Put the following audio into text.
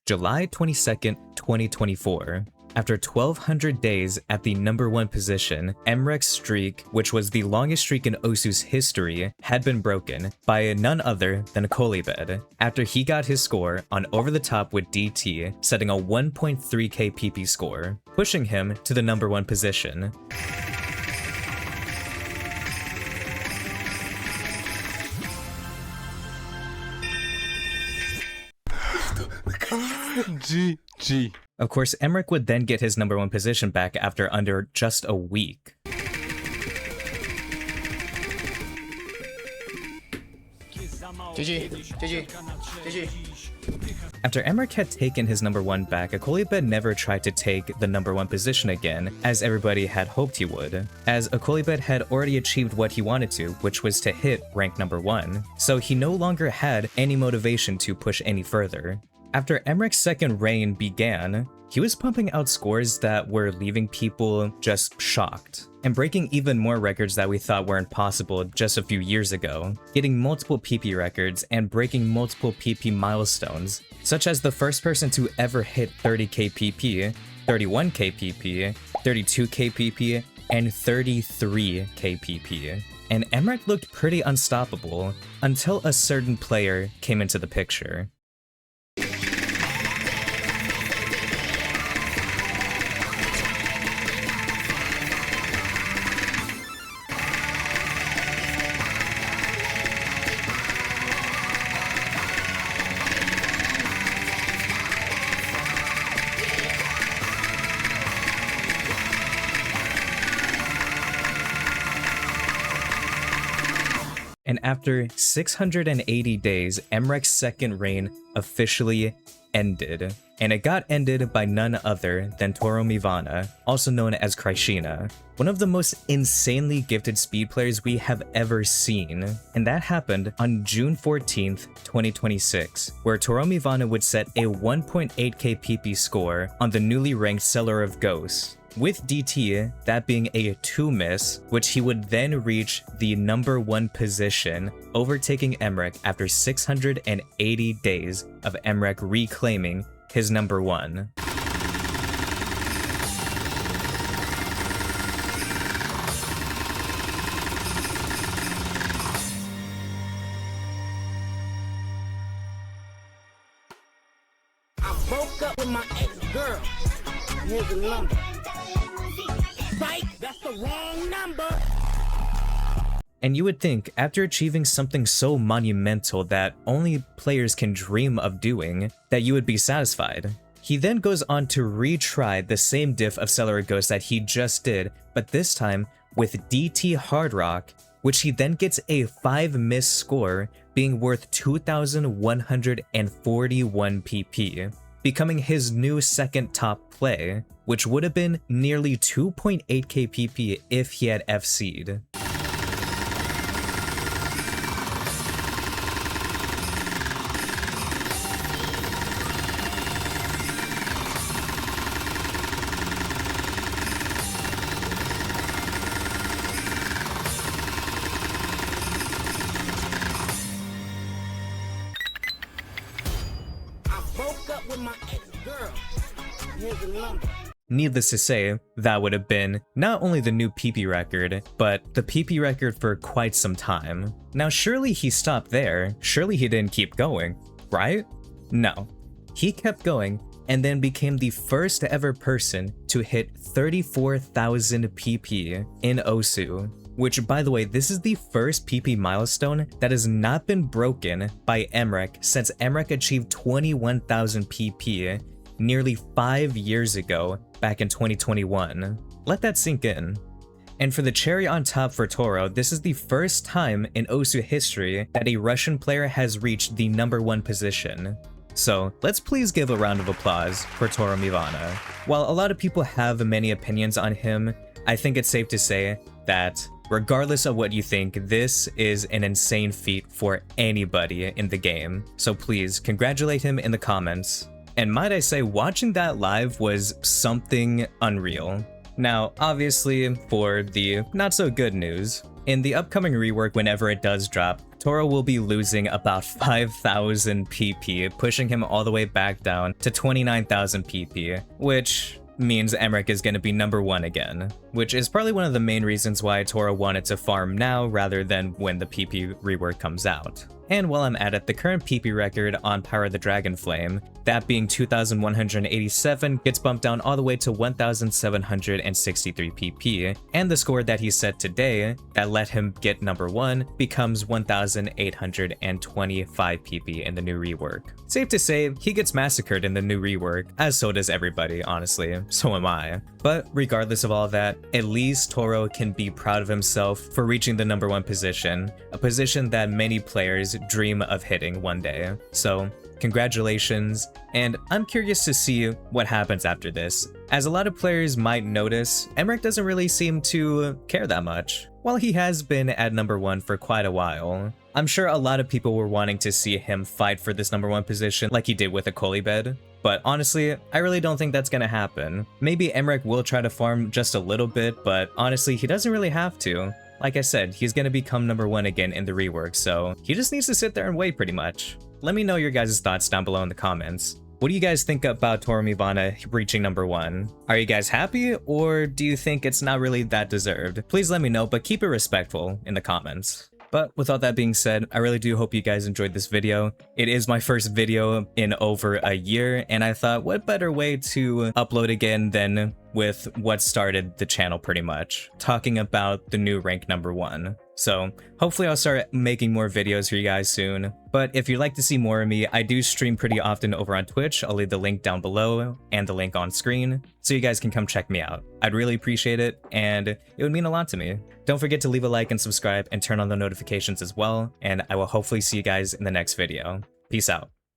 July 22nd, 2024. After 1,200 days at the #1 position, Mrekk's streak, which was the longest streak in Osu's history, had been broken by none other than Kolibed, after he got his score on Over the Top with DT, setting a 1.3k PP score, pushing him to the #1 position. GG. Of course, Mrekk would then get his #1 position back after under just a week. GG. After Mrekk had taken his #1 back, Kolibed never tried to take the #1 position again, as everybody had hoped he would, as Kolibed had already achieved what he wanted to, which was to hit rank #1, so he no longer had any motivation to push any further. After Mrekk's second reign began, he was pumping out scores that were leaving people just shocked, and breaking even more records that we thought were impossible just a few years ago, getting multiple PP records and breaking multiple PP milestones, such as the first person to ever hit 30k PP, 31k PP, 32k PP, and 33k PP. And Mrekk looked pretty unstoppable until a certain player came into the picture. And after 680 days, Mrekk's second reign officially ended. And it got ended by none other than Toru Mivana, also known as Krishina, one of the most insanely gifted speed players we have ever seen. And that happened on June 14th, 2026, where Toru Mivana would set a 1.8k PP score on the newly ranked Seller of Ghosts, with DT, that being a 2 miss, which he would then reach the #1 position, overtaking Mrekk after 680 days of Mrekk reclaiming his #1. I broke up with my ex-girl. Here's the number. Psych, that's the wrong number. And you would think, after achieving something so monumental that only players can dream of doing, that you would be satisfied. He then goes on to retry the same diff of Seller of Ghosts that he just did, but this time with DT Hard Rock, which he then gets a 5 miss score, being worth 2,141 PP. Becoming his new second top play, which would have been nearly 2.8k PP if he had FC'd. Needless to say, that would have been not only the new PP record, but the PP record for quite some time. Now surely he stopped there, surely he didn't keep going, right? No. He kept going and then became the first ever person to hit 34,000 PP in Osu. Which, by the way, this is the first PP milestone that has not been broken by Mrekk since Mrekk achieved 21,000 PP nearly 5 years ago, back in 2021. Let that sink in. And for the cherry on top for Toru, this is the first time in Osu history that a Russian player has reached the #1 position. So let's please give a round of applause for Toru Mivana. While a lot of people have many opinions on him, I think it's safe to say that regardless of what you think, this is an insane feat for anybody in the game. So please congratulate him in the comments. And might I say, watching that live was something unreal. Now, obviously, for the not so good news, in the upcoming rework whenever it does drop, Toro will be losing about 5,000 PP, pushing him all the way back down to 29,000 PP, which means Mrekk is going to be number 1 again, which is probably one of the main reasons why Toro wanted to farm now rather than when the PP rework comes out. And while I'm at it, the current PP record on Power of the Dragon Flame, that being 2,187, gets bumped down all the way to 1,763 PP, and the score that he set today that let him get number 1 becomes 1,825 PP in the new rework. Safe to say, he gets massacred in the new rework, as so does everybody, honestly, so am I. But regardless of all that, at least Toro can be proud of himself for reaching the number 1 position, a position that many players dream of hitting one day. So congratulations, and I'm curious to see what happens after this. As a lot of players might notice, Mrekk doesn't really seem to care that much. While he has been at number 1 for quite a while, I'm sure a lot of people were wanting to see him fight for this number 1 position like he did with Akolibed. But honestly, I really don't think that's gonna happen. Maybe Mrekk will try to farm just a little bit, but honestly, he doesn't really have to. Like I said, he's gonna become number 1 again in the rework, so he just needs to sit there and wait pretty much. Let me know your guys' thoughts down below in the comments. What do you guys think about Toru Mibana reaching number 1? Are you guys happy, or do you think it's not really that deserved? Please let me know, but keep it respectful in the comments. But with all that being said, I really do hope you guys enjoyed this video. It is my first video in over a year, and I thought what better way to upload again than with what started the channel pretty much, talking about the new rank number 1. So hopefully I'll start making more videos for you guys soon. But if you'd like to see more of me, I do stream pretty often over on Twitch. I'll leave the link down below and the link on screen so you guys can come check me out. I'd really appreciate it, and it would mean a lot to me. Don't forget to leave a like and subscribe and turn on the notifications as well, and I will hopefully see you guys in the next video. Peace out.